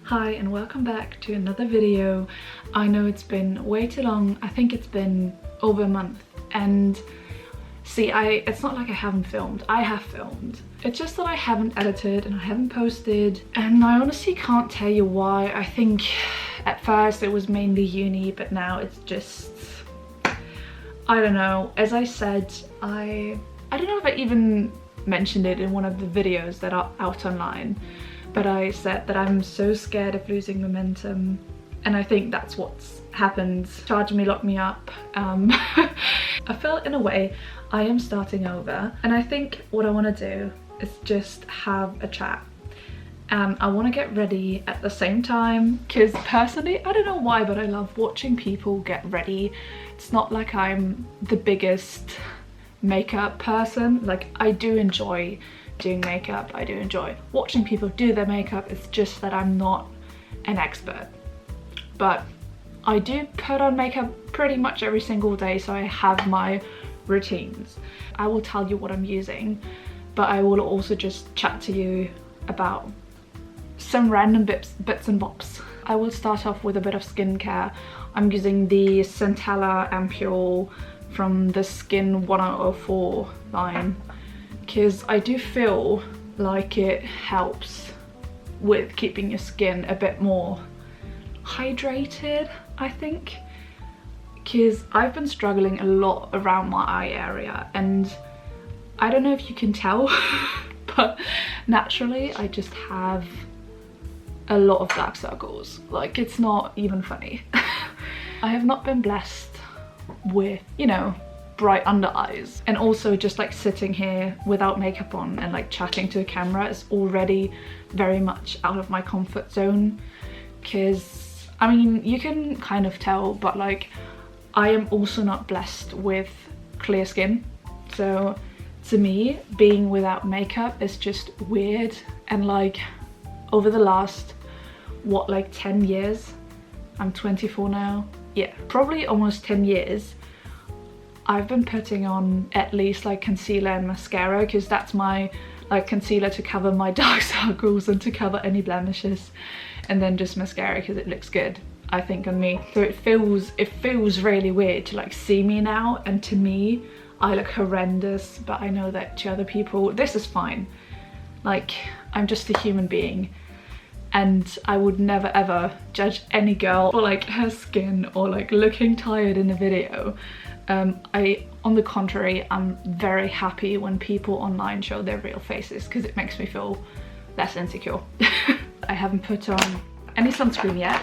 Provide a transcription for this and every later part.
Hi and welcome back to another video. I know it's been way too long. I think it's been over a month, and see, it's not like I haven't filmed. I have filmed. It's just that I haven't edited and I haven't posted, and I honestly can't tell you why. I think at first it was mainly uni, but now it's just, I don't know. As I said, I don't know if I even mentioned it in one of the videos that are out online, but I said that I'm so scared of losing momentum, and I think that's what's happened. Charged me, locked me up. I felt in a way I am starting over, and I think what I want to do is just have a chat. I want to get ready at the same time, because personally, I don't know why, but I love watching people get ready. It's not like I'm the biggest makeup person. Like, I do enjoy doing makeup, I do enjoy watching people do their makeup. It's just that I'm not an expert, but I do put on makeup pretty much every single day, so I have my routines. I will tell you what I'm using, but I will also just chat to you about some random bits and bobs. I will start off with a bit of skincare. I'm using the Centella Ampule from the Skin 1004 line, because I do feel like it helps with keeping your skin a bit more hydrated, I think, because I've been struggling a lot around my eye area, and I don't know if you can tell, but naturally I just have a lot of dark circles. Like, it's not even funny. I have not been blessed with, you know, bright under eyes, and also just like sitting here without makeup on and like chatting to a camera is already very much out of my comfort zone, because I mean, you can kind of tell, but like, I am also not blessed with clear skin, so to me being without makeup is just weird. And like, over the last what, like 10 years, I'm 24 now, yeah, probably almost 10 years, I've been putting on at least like concealer and mascara, because that's my like concealer to cover my dark circles and to cover any blemishes, and then just mascara because it looks good, I think, on me. So it feels really weird to like see me now, and to me I look horrendous, but I know that to other people this is fine. Like, I'm just a human being, and I would never ever judge any girl for like her skin or like looking tired in a video. On the contrary, I'm very happy when people online show their real faces, because it makes me feel less insecure. I haven't put on any sunscreen yet.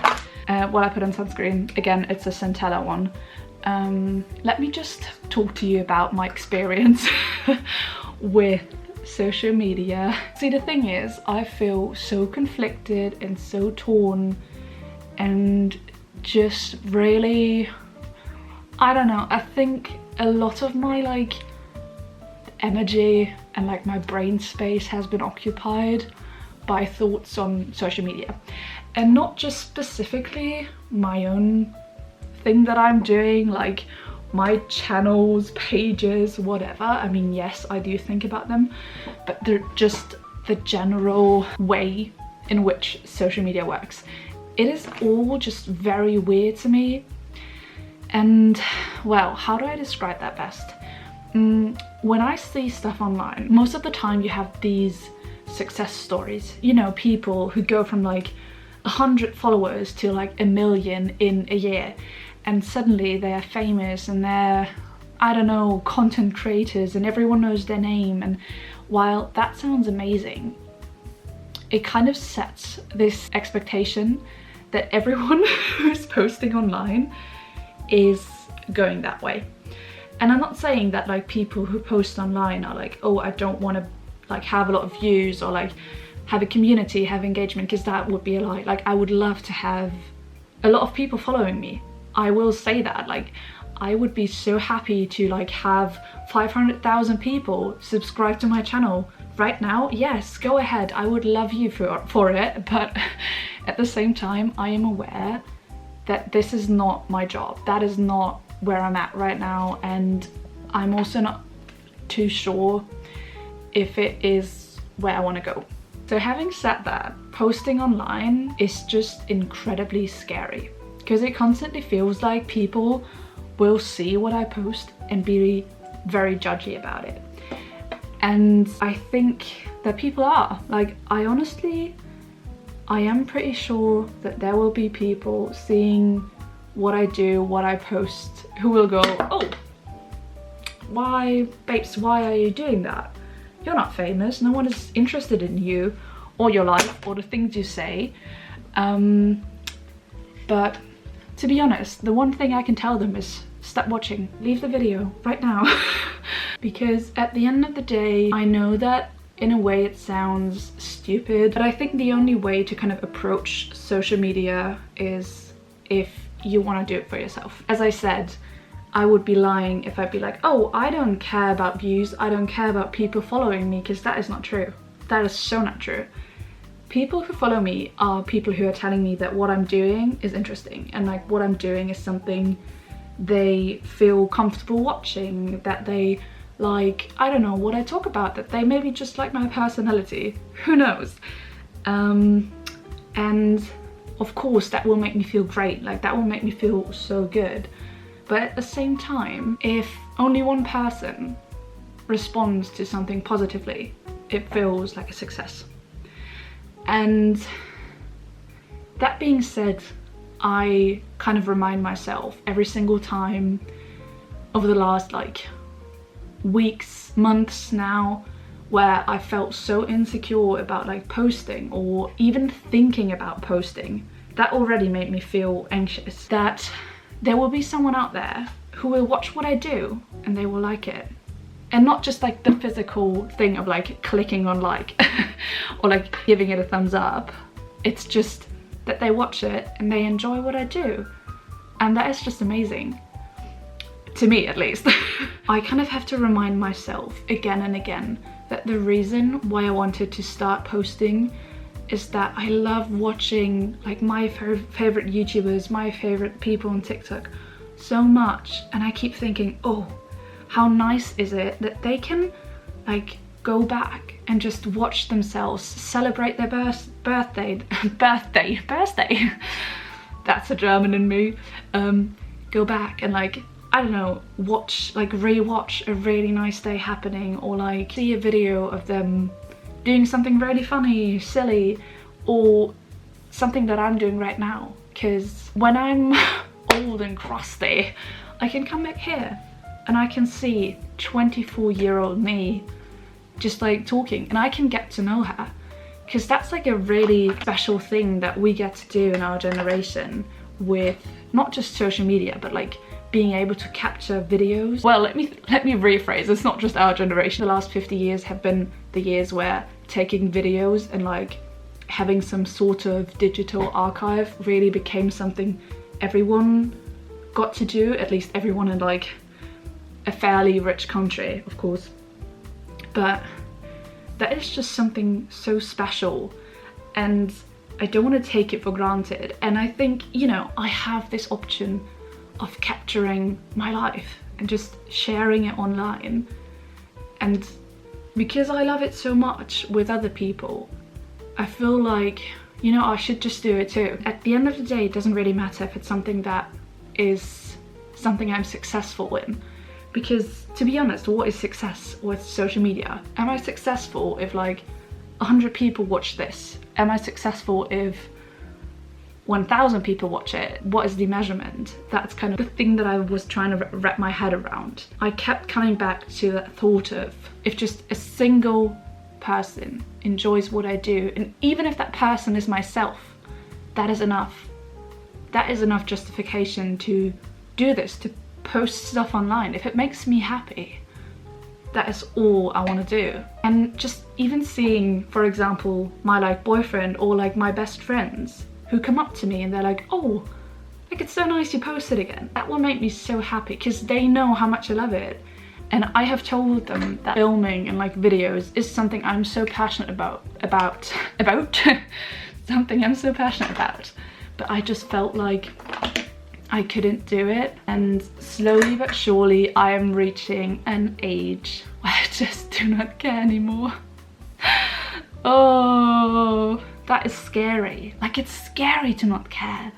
Well, I put on sunscreen, again, it's a Centella one. Let me just talk to you about my experience with social media. See, the thing is, I feel so conflicted and so torn, and just really, I don't know, I think a lot of my like energy and like my brain space has been occupied by thoughts on social media, and not just specifically my own thing that I'm doing, like my channels, pages, whatever. I mean, yes, I do think about them, but they're just the general way in which social media works. It is all just very weird to me. And well, how do I describe that best? When I see stuff online, most of the time you have these success stories, you know, people who go from like 100 followers to like 1 million in a year, and suddenly they are famous and they're, I don't know, content creators, and everyone knows their name. And while that sounds amazing, it kind of sets this expectation that everyone who's posting online is going that way. And I'm not saying that like people who post online are like, oh, I don't want to like have a lot of views or like have a community, have engagement, because that would be a lie. Like, I would love to have a lot of people following me. I will say that, like, I would be so happy to like have 500,000 people subscribe to my channel right now. Yes, go ahead, I would love you for it, but at the same time I am aware that this is not my job. That is not where I'm at right now, and I'm also not too sure if it is where I want to go. So having said that, posting online is just incredibly scary because it constantly feels like people will see what I post and be very judgy about it. And I think that people are. Like, I am pretty sure that there will be people seeing what I do, what I post, who will go, oh, why, babes, why are you doing that? You're not famous, no one is interested in you or your life or the things you say. But to be honest, the one thing I can tell them is stop watching, leave the video right now. Because at the end of the day, I know that in a way it sounds stupid, but I think the only way to kind of approach social media is if you want to do it for yourself. As I said, I would be lying if I'd be like, oh, I don't care about views, I don't care about people following me, because that is not true. That is so not true. People who follow me are people who are telling me that what I'm doing is interesting and like what I'm doing is something they feel comfortable watching, that they like, I don't know, what I talk about, that they maybe just like my personality, who knows. And of course that will make me feel great, like that will make me feel so good. But at the same time, if only one person responds to something positively, it feels like a success. And that being said, I kind of remind myself every single time over the last like weeks, months now, where I felt so insecure about like posting or even thinking about posting, that already made me feel anxious, that there will be someone out there who will watch what I do and they will like it. And not just like the physical thing of like clicking on like or like giving it a thumbs up. It's just that they watch it and they enjoy what I do. And that is just amazing. To me, at least. I kind of have to remind myself again and again that the reason why I wanted to start posting is that I love watching like my favorite YouTubers, my favorite people on TikTok so much. And I keep thinking, oh, how nice is it that they can like go back and just watch themselves celebrate their birthday. That's a German in me. Go back and like, I don't know, rewatch a really nice day happening, or like see a video of them doing something really funny, silly, or something that I'm doing right now. Because when I'm old and crusty, I can come back here and I can see 24-year-old me just like talking, and I can get to know her. Because that's like a really special thing that we get to do in our generation with not just social media, but like being able to capture videos. Well, let me rephrase, it's not just our generation. The last 50 years have been the years where taking videos and like having some sort of digital archive really became something everyone got to do, at least everyone in like a fairly rich country, of course. But that is just something so special, and I don't want to take it for granted. And I think, you know, I have this option of capturing my life and just sharing it online. And because I love it so much with other people, I feel like, you know, I should just do it too. At the end of the day, it doesn't really matter if it's something that is something I'm successful in. Because to be honest, what is success with social media? Am I successful if like 100 people watch this? Am I successful if 1,000 people watch it? What is the measurement? That's kind of the thing that I was trying to wrap my head around. I kept coming back to that thought of, if just a single person enjoys what I do, and even if that person is myself, that is enough. That is enough justification to do this, to post stuff online. If it makes me happy, that is all I want to do. And just even seeing, for example, my like boyfriend or like my best friends who come up to me and they're like, oh, like it's so nice you posted again. That will make me so happy because they know how much I love it. And I have told them that filming and like videos is something I'm so passionate about something I'm so passionate about. But I just felt like I couldn't do it. And slowly but surely I am reaching an age where I just do not care anymore. Oh, that is scary. Like, it's scary to not care,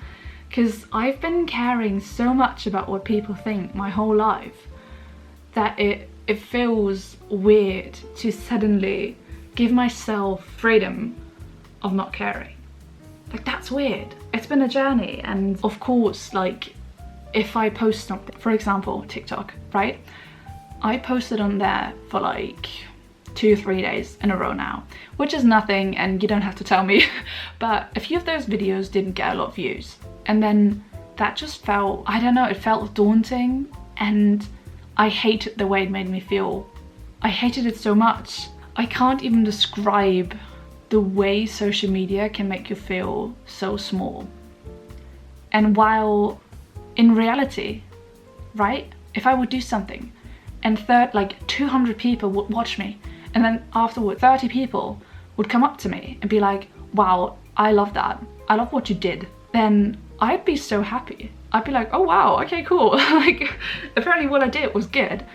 because I've been caring so much about what people think my whole life that it feels weird to suddenly give myself freedom of not caring. Like, that's weird. It's been a journey, and of course, like, if I post something, for example, TikTok, right? I posted on there for like 2-3 days in a row now, which is nothing, and you don't have to tell me, but a few of those videos didn't get a lot of views. And then that just felt, I don't know, it felt daunting, and I hated the way it made me feel. I hated it so much. I can't even describe the way social media can make you feel so small. And while in reality, right, if I would do something and 200 people would watch me, and then afterward 30 people would come up to me and be like, wow, I love that, I love what you did, then I'd be so happy. I'd be like, oh wow, okay, cool. Like, apparently what I did was good.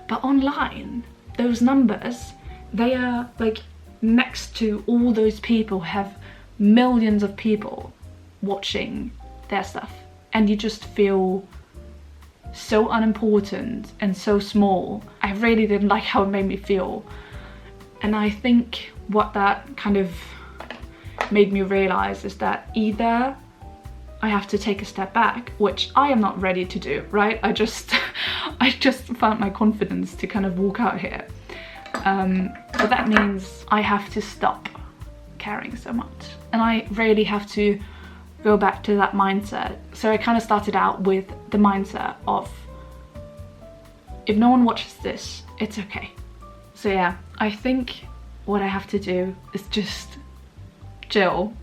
But online, those numbers, they are like next to all those people have millions of people watching their stuff, and you just feel so unimportant and so small. I really didn't like how it made me feel. And I think what that kind of made me realize is that either I have to take a step back, which I am not ready to do, right? I just found my confidence to kind of walk out here. But that means I have to stop caring so much. And I really have to go back to that mindset. So I kind of started out with the mindset of, if no one watches this, it's okay. So yeah, I think what I have to do is just chill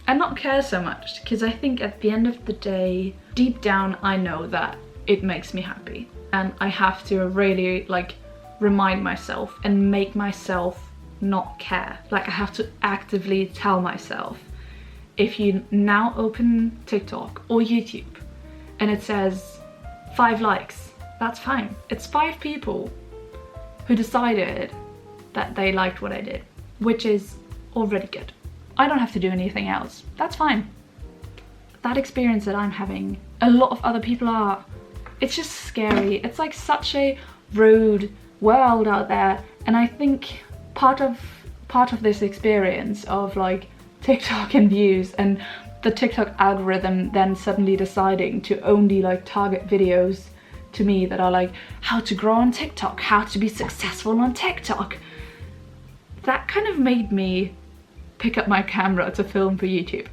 and not care so much, because I think at the end of the day, deep down, I know that it makes me happy, and I have to really like remind myself and make myself not care. Like, I have to actively tell myself, if you now open TikTok or YouTube and it says 5 likes, that's fine. It's 5 people who decided that they liked what I did, which is already good. I don't have to do anything else. That's fine. That experience that I'm having, a lot of other people are. It's just scary. It's like such a rude world out there, and I think part of this experience of like TikTok and views and the TikTok algorithm then suddenly deciding to only like target videos to me that are like how to grow on TikTok, how to be successful on TikTok, that kind of made me pick up my camera to film for YouTube.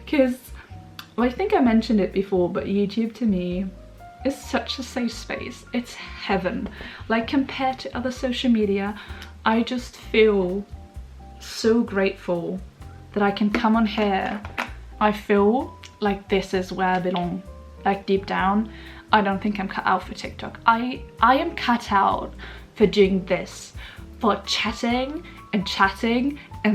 Because, well, I think I mentioned it before, but YouTube to me is such a safe space. It's heaven. Like, compared to other social media, I just feel so grateful that I can come on here. I feel like this is where I belong. Like, deep down, I don't think I'm cut out for TikTok. I am cut out for doing this, for chatting and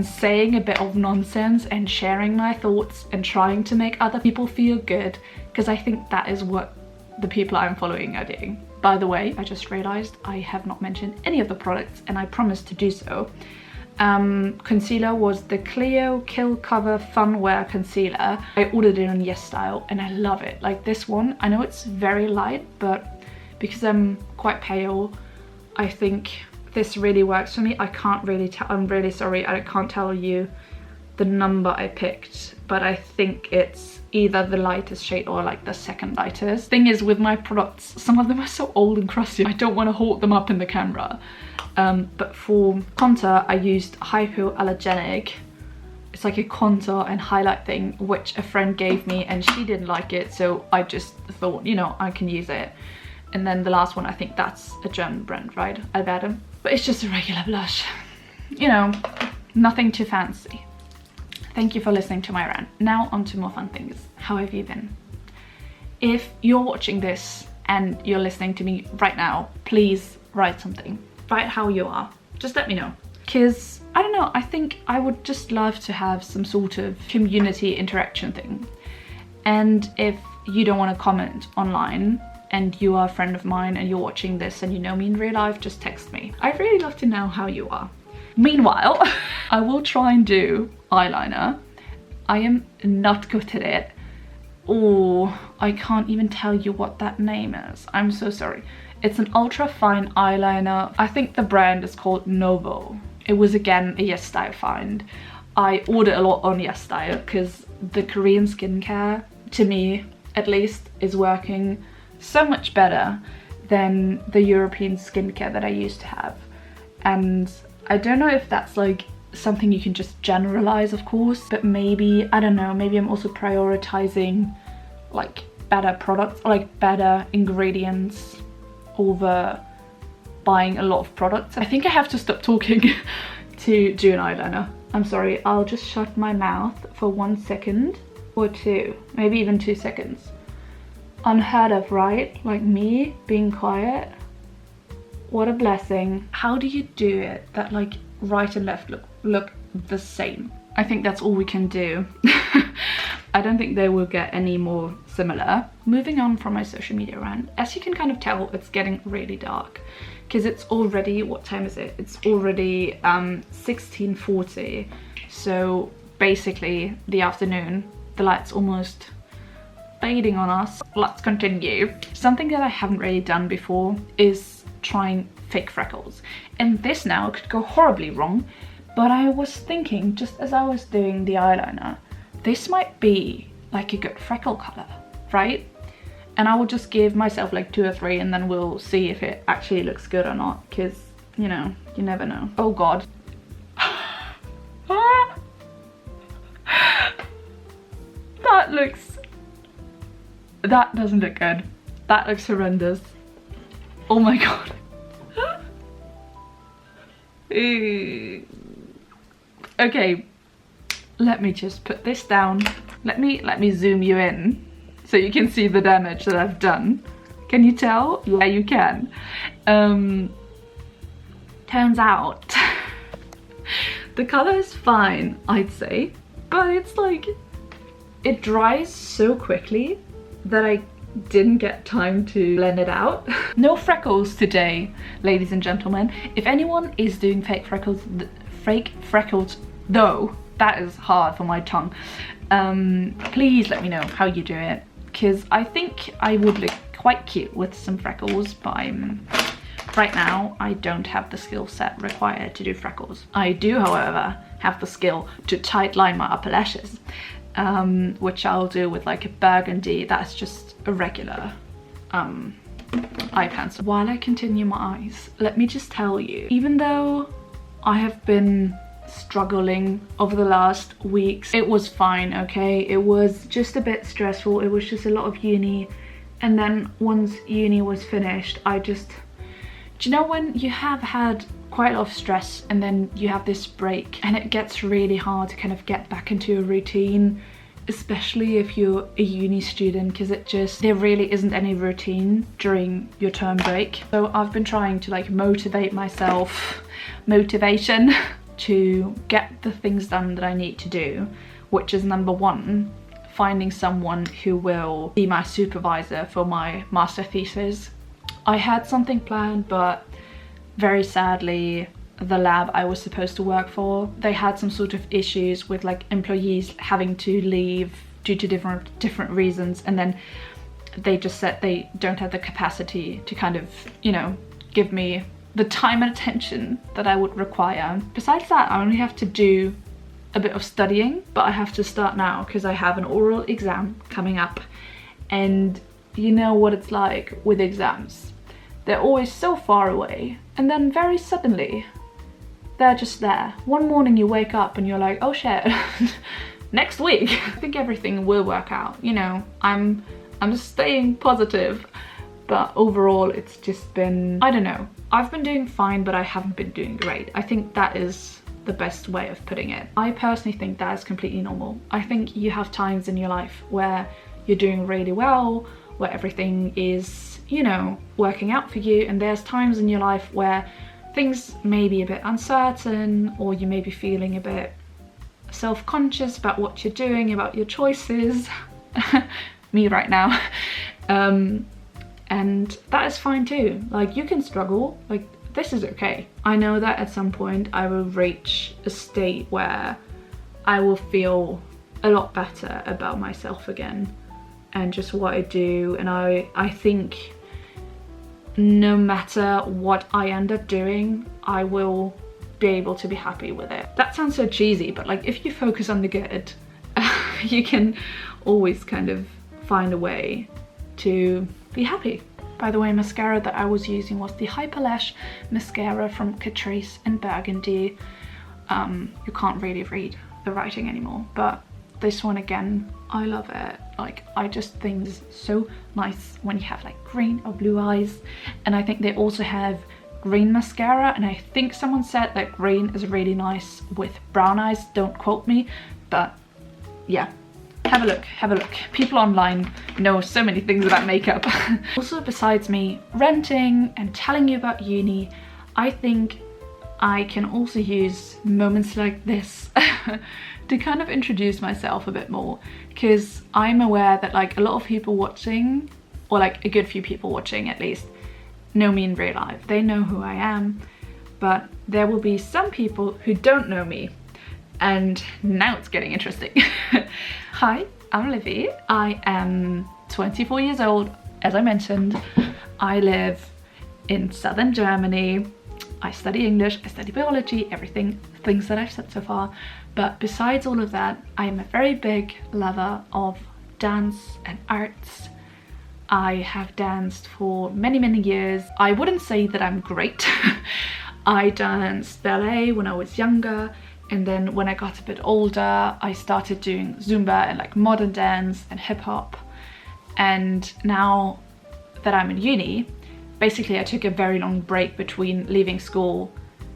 saying a bit of nonsense and sharing my thoughts and trying to make other people feel good, because I think that is what the people I'm following are doing. By the way, I just realized I have not mentioned any of the products, and I promised to do so. Concealer was the Clio Kill Cover Fun Wear Concealer. I ordered it on Yes Style and I love it. Like, this one, I know it's very light, but because I'm quite pale, I think this really works for me. I can't really tell, I'm really sorry, I can't tell you the number I picked, but I think it's either the lightest shade or like the second lightest. Thing is, with my products, some of them are so old and crusty, I don't want to hold them up in the camera. But for contour, I used Hypoallergenic. It's like a contour and highlight thing, which a friend gave me and she didn't like it, so I just thought, you know, I can use it. And then the last one, I think that's a German brand, right? Alberta. But it's just a regular blush. You know, nothing too fancy. Thank you for listening to my rant. Now on to more fun things. How have you been? If you're watching this and you're listening to me right now, please write something. Write how you are. Just let me know. Because, I don't know, I think I would just love to have some sort of community interaction thing. And if you don't want to comment online, and you are a friend of mine and you're watching this and you know me in real life, just text me. I'd really love to know how you are. Meanwhile, I will try and do eyeliner. I am not good at it. Oh, I can't even tell you what that name is. I'm so sorry. It's an ultra fine eyeliner. I think the brand is called Novo. It was again a YesStyle find. I order a lot on YesStyle because the Korean skincare, to me at least, is working so much better than the European skincare that I used to have. And I don't know if that's like something you can just generalize, of course, but maybe, I don't know, maybe I'm also prioritizing like better products, like better ingredients over buying a lot of products. I think I have to stop talking to do an eyeliner. I'm sorry, I'll just shut my mouth for 1 second or 2, maybe even 2 seconds. Unheard of, right? Like me being quiet. What a blessing. How do you do it that like right and left look the same? I think that's all we can do. I don't think they will get any more similar. Moving on from my social media rant, as you can kind of tell, it's getting really dark because it's already, what time is it? It's already 16:40. So basically the afternoon, the light's almost fading on us. Let's continue. Something that I haven't really done before is trying fake freckles. And this now could go horribly wrong, but I was thinking just as I was doing the eyeliner, this might be like a good freckle color, right? And I will just give myself like 2 or 3 and then we'll see if it actually looks good or not, because, you know, you never know. Oh God. That doesn't look good. That looks horrendous. Oh my God. Okay, let me just put this down. Let me zoom you in so you can see the damage that I've done. Can you tell? Yeah, you can. Turns out the color is fine, I'd say, but it's like, it dries so quickly that I didn't get time to blend it out. No freckles today, ladies and gentlemen. If anyone is doing fake freckles though, that is hard for my tongue, please let me know how you do it, because I think I would look quite cute with some freckles, but right now I don't have the skill set required to do freckles. I do, however, have the skill to tight line my upper lashes, which I'll do with like a burgundy. That's just a regular eye pencil. While I continue my eyes, let me just tell you, even though I have been struggling over the last weeks, it was fine, okay? It was just a bit stressful. It was just a lot of uni, and then once uni was finished, I just, do you know when you have had quite a lot of stress and then you have this break and it gets really hard to kind of get back into a routine, especially if you're a uni student, because there really isn't any routine during your term break. So I've been trying to like motivate myself, motivation, to get the things done that I need to do, which is number 1, finding someone who will be my supervisor for my master thesis. I had something planned, but very sadly the lab I was supposed to work for, they had some sort of issues with like employees having to leave due to different reasons, and then they just said they don't have the capacity to kind of, you know, give me the time and attention that I would require. Besides that, I only have to do a bit of studying, but I have to start now because I have an oral exam coming up, and you know what it's like with exams. They're always so far away, and then very suddenly they're just there. One morning you wake up and you're like, oh shit, next week. I think everything will work out, you know. I'm staying positive, but overall it's just been, I don't know. I've been doing fine, but I haven't been doing great. I think that is the best way of putting it. I personally think that is completely normal. I think you have times in your life where you're doing really well, where everything is, you know, working out for you, and there's times in your life where things may be a bit uncertain, or you may be feeling a bit self-conscious about what you're doing, about your choices. Me right now. And that is fine too. Like, you can struggle, like this is okay. I know that at some point I will reach a state where I will feel a lot better about myself again and just what I do, and I think no matter what I end up doing, I will be able to be happy with it. That sounds so cheesy, but like if you focus on the good, you can always kind of find a way to be happy. By the way, mascara that I was using was the Hyperlash mascara from Catrice in Burgundy. You can't really read the writing anymore, but this one again, I love it. Like, I just think it's so nice when you have like green or blue eyes. And I think they also have green mascara, and I think someone said that green is really nice with brown eyes. Don't quote me, but yeah. Have a look, have a look. People online know so many things about makeup. Also, besides me ranting and telling you about uni, I think I can also use moments like this to kind of introduce myself a bit more, because I'm aware that like a lot of people watching, or like a good few people watching at least, know me in real life. They know who I am, but there will be some people who don't know me. And now it's getting interesting. Hi, I'm Livi. I am 24 years old, as I mentioned. I live in southern Germany. I study English, I study biology, everything, things that I've said so far. But besides all of that, I am a very big lover of dance and arts. I have danced for many, many years. I wouldn't say that I'm great. I danced ballet when I was younger. And then when I got a bit older, I started doing Zumba and like modern dance and hip hop. And now that I'm in uni, basically I took a very long break between leaving school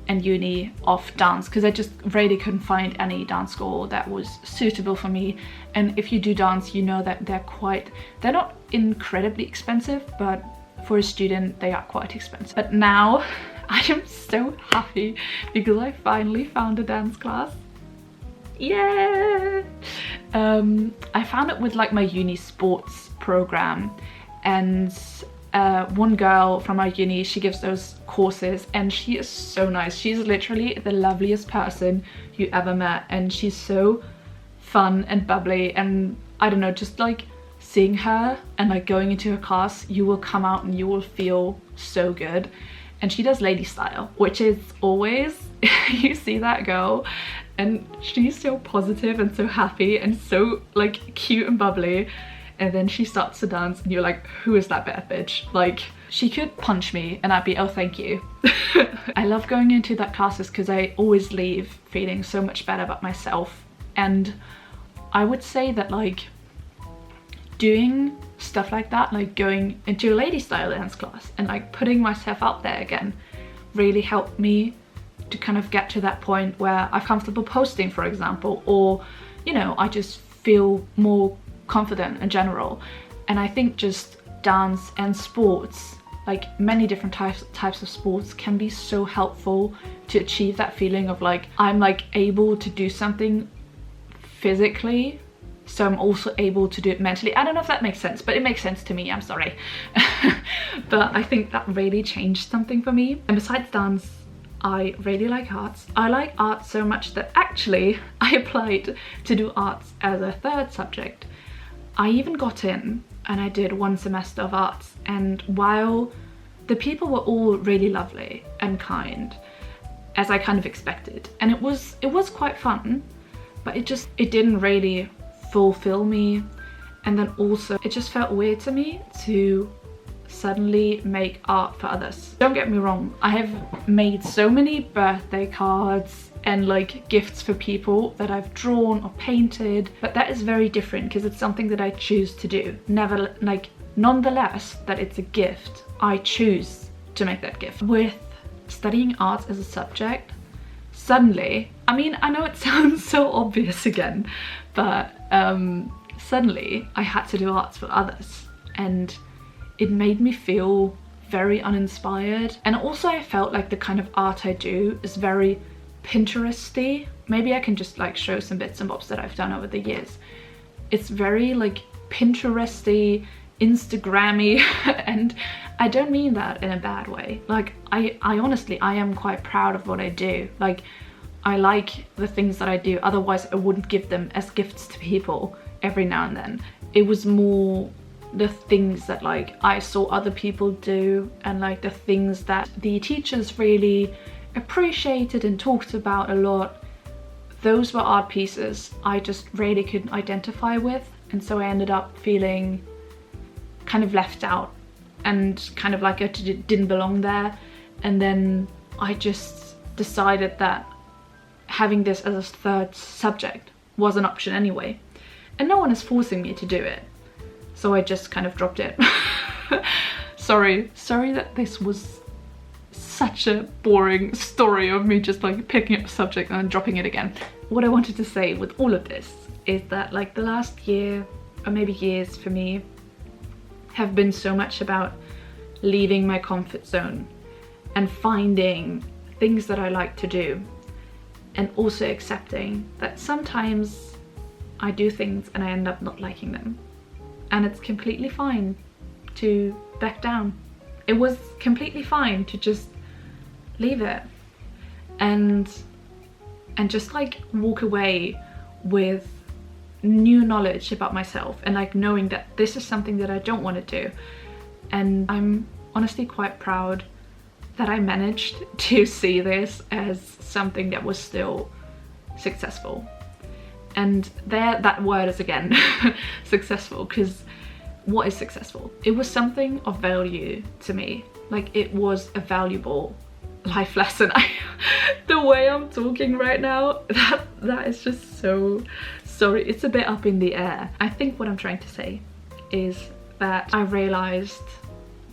and uni off dance, because I just really couldn't find any dance school that was suitable for me. And if you do dance, you know that they're not incredibly expensive, but for a student they are quite expensive. But now I am so happy because I finally found a dance class. Yeah! I found it with like my uni sports program, and one girl from our uni, she gives those courses, and she is so nice. She's literally the loveliest person you ever met, and she's so fun and bubbly, and I don't know, just like seeing her and like going into her class, you will come out and you will feel so good. And she does lady style, which is always, you see that girl and she's so positive and so happy and so like cute and bubbly, and then she starts to dance and you're like, who is that bad bitch? Like, she could punch me and I'd be, oh thank you. I love going into that classes because I always leave feeling so much better about myself. And I would say that like doing stuff like that, like going into a lady style dance class and like putting myself out there again, really helped me to kind of get to that point where I'm comfortable posting, for example, or you know, I just feel more confident in general. And I think just dance and sports, like many different types of sports, can be so helpful to achieve that feeling of like, I'm like able to do something physically, so I'm also able to do it mentally. I don't know if that makes sense, but it makes sense to me, I'm sorry. But I think that really changed something for me. And besides dance, I really like arts. I like art so much that actually I applied to do arts as a third subject. I even got in and I did one semester of arts, and while the people were all really lovely and kind, as I kind of expected, and it was quite fun, but it didn't really fulfill me. And then also it just felt weird to me to suddenly make art for others. Don't get me wrong, I have made so many birthday cards and like gifts for people that I've drawn or painted, but that is very different because it's something that I choose to do. Never like, nonetheless that it's a gift, I choose to make that gift. With studying arts as a subject, suddenly, I mean, I know it sounds so obvious again, but suddenly I had to do arts for others, and it made me feel very uninspired. And also I felt like the kind of art I do is very Pinteresty. Maybe I can just like show some bits and bobs that I've done over the years. It's very like Pinteresty, Instagrammy, and I don't mean that in a bad way. Like, I honestly, I am quite proud of what I do. Like, I like the things that I do, otherwise I wouldn't give them as gifts to people every now and then. It was more the things that like I saw other people do, and like the things that the teachers really appreciated and talked about a lot. Those were art pieces I just really couldn't identify with, and so I ended up feeling kind of left out and kind of like I didn't belong there. And then I just decided that having this as a third subject was an option anyway, and no one is forcing me to do it, so I just kind of dropped it. sorry that this was such a boring story of me just like picking up a subject and then dropping it again. What I wanted to say with all of this is that like the last year, or maybe years for me, have been so much about leaving my comfort zone and finding things that I like to do, and also accepting that sometimes I do things and I end up not liking them, and it's completely fine to back down. It was completely fine to just leave it and just like walk away with new knowledge about myself, and like knowing that this is something that I don't want to do. And I'm honestly quite proud that I managed to see this as something that was still successful. And there, that word is again successful, because what is successful? It was something of value to me. Like, it was a valuable life lesson. The way I'm talking right now, that is just so, sorry, it's a bit up in the air. I think what I'm trying to say is that I realized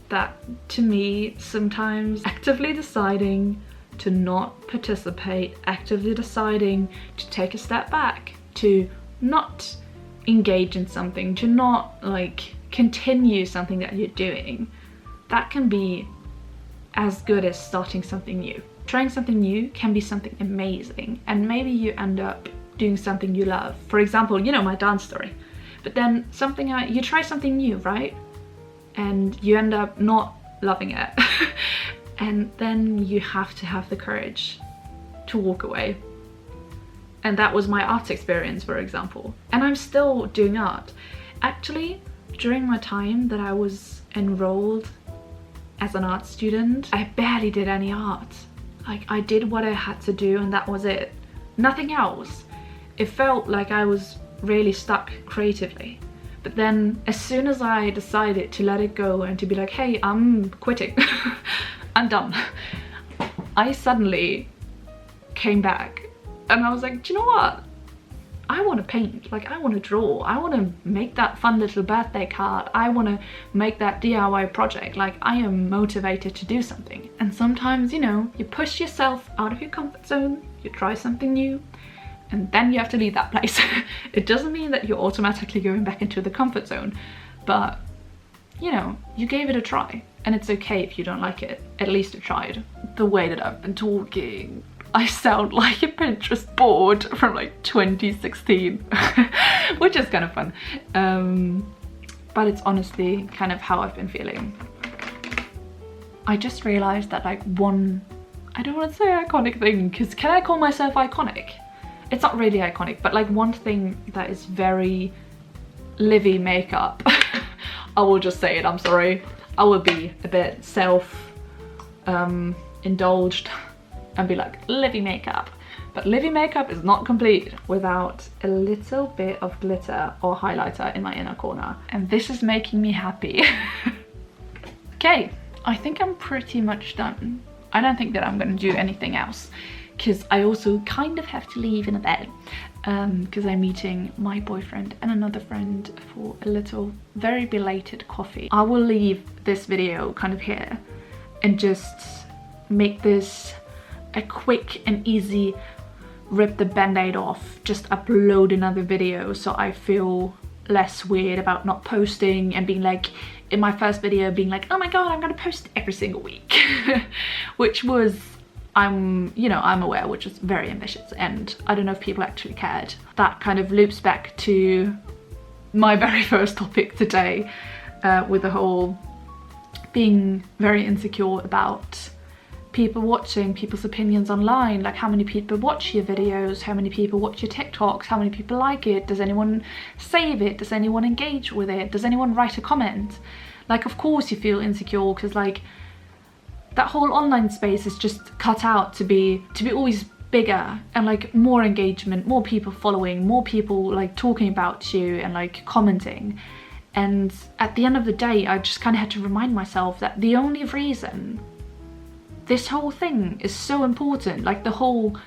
that to me, sometimes actively deciding to not participate, actively deciding to take a step back, to not engage in something, to not like continue something that you're doing, that can be as good as starting something new. Trying something new can be something amazing, and maybe you end up doing something you love. For example, you know, my dance story. But then you try something new, right? And you end up not loving it. And then you have to have the courage to walk away. And that was my art experience, for example. And I'm still doing art. Actually, during my time that I was enrolled as an art student, I barely did any art. Like, I did what I had to do and that was it. Nothing else. It felt like I was really stuck creatively. But then as soon as I decided to let it go and to be like, hey, I'm quitting, I'm done, I suddenly came back and I was like, do you know what? I want to paint, like I want to draw, I want to make that fun little birthday card, I want to make that DIY project. Like, I am motivated to do something. And sometimes, you know, you push yourself out of your comfort zone, you try something new, and then you have to leave that place. It doesn't mean that you're automatically going back into the comfort zone, but you know, you gave it a try, and it's okay if you don't like it. At least you tried. The way that I've been talking, I sound like a Pinterest board from like 2016, which is kind of fun. But it's honestly kind of how I've been feeling. I just realized that like one, I don't want to say iconic thing, because can I call myself iconic? It's not really iconic, but like one thing that is very Livi makeup. I will just say it, I'm sorry. I will be a bit self-indulged and be like, Livi makeup. But Livi makeup is not complete without a little bit of glitter or highlighter in my inner corner. And this is making me happy. Okay, I think I'm pretty much done. I don't think that I'm gonna do anything else, because I also kind of have to leave in a bit, because I'm meeting my boyfriend and another friend for a little very belated coffee. I will leave this video kind of here and just make this a quick and easy rip the band-aid off, just upload another video so I feel less weird about not posting and being like, in my first video being like, oh my god, I'm gonna post every single week. Which was, I'm aware, which is very ambitious, and I don't know if people actually cared. That kind of loops back to my very first topic today, with the whole being very insecure about people watching, people's opinions online, like how many people watch your videos, how many people watch your TikToks, how many people like it, does anyone save it, does anyone engage with it, does anyone write a comment? Like, of course you feel insecure, because like that whole online space is just cut out to be always bigger and like more engagement, more people following, more people like talking about you and like commenting. And at the end of the day, I just kind of had to remind myself that the only reason this whole thing is so important, like the whole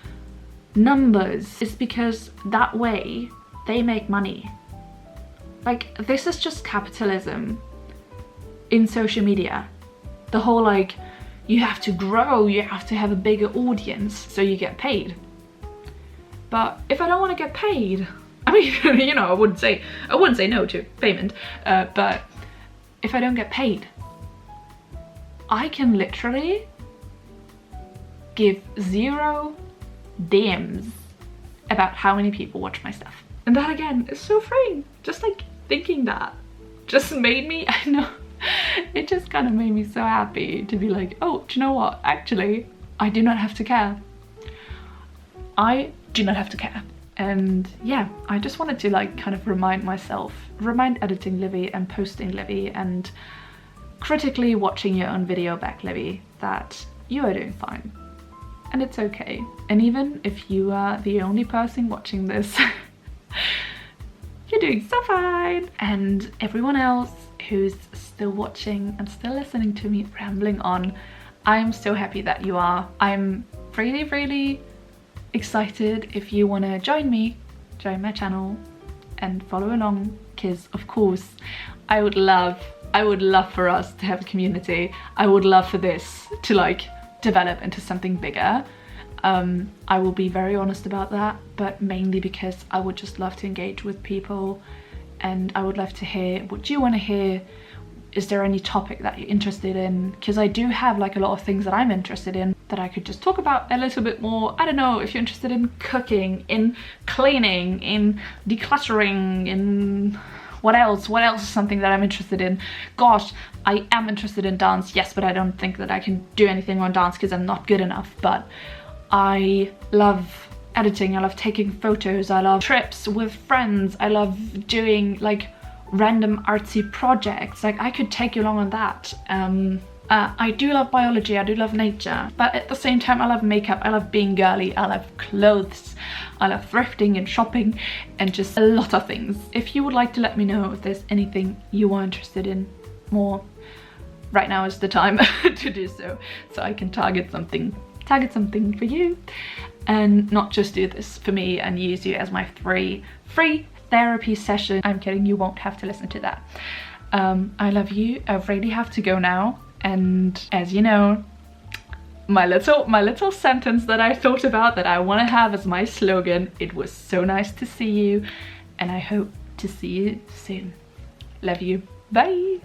numbers, is because that way they make money. Like, this is just capitalism in social media. The whole like, you have to grow, you have to have a bigger audience so you get paid. But if I don't want to get paid, I mean, you know, I wouldn't say no to payment, but if I don't get paid, I can literally give 0 DMs about how many people watch my stuff. And that again is so freeing. Just like thinking that just made me, I know, it just kind of made me so happy to be like, oh, do you know what? Actually, I do not have to care. I do not have to care. And yeah, I just wanted to like kind of remind editing Livi and posting Livi and critically watching your own video back, Livi, that you are doing fine. And it's okay. And even if you are the only person watching this, you're doing so fine. And everyone else who's still watching and still listening to me rambling on, I'm so happy that you are. I'm really, really excited if you want to join my channel and follow along, because of course I would love for us to have a community. I would love for this to like develop into something bigger. I will be very honest about that, but mainly because I would just love to engage with people, and I would love to hear what you want to hear. Is there any topic that you're interested in? Because I do have like a lot of things that I'm interested in that I could just talk about a little bit more. I don't know, if you're interested in cooking, in cleaning, in decluttering, in what else is something that I'm interested in? Gosh, I am interested in dance, yes, but I don't think that I can do anything on dance because I'm not good enough. But I love editing, I love taking photos, I love trips with friends, I love doing like random artsy projects. Like, I could take you along on that. I do love biology, I do love nature, but at the same time I love makeup, I love being girly, I love clothes, I love thrifting and shopping and just a lot of things. If you would like to let me know if there's anything you are interested in more, right now is the time to do so I can target something for you and not just do this for me and use you as my free therapy session. I'm kidding, you won't have to listen to that. I love you. I really have to go now, and as you know, my little sentence that I thought about that I want to have as my slogan, it was so nice to see you and I hope to see you soon. Love you. Bye.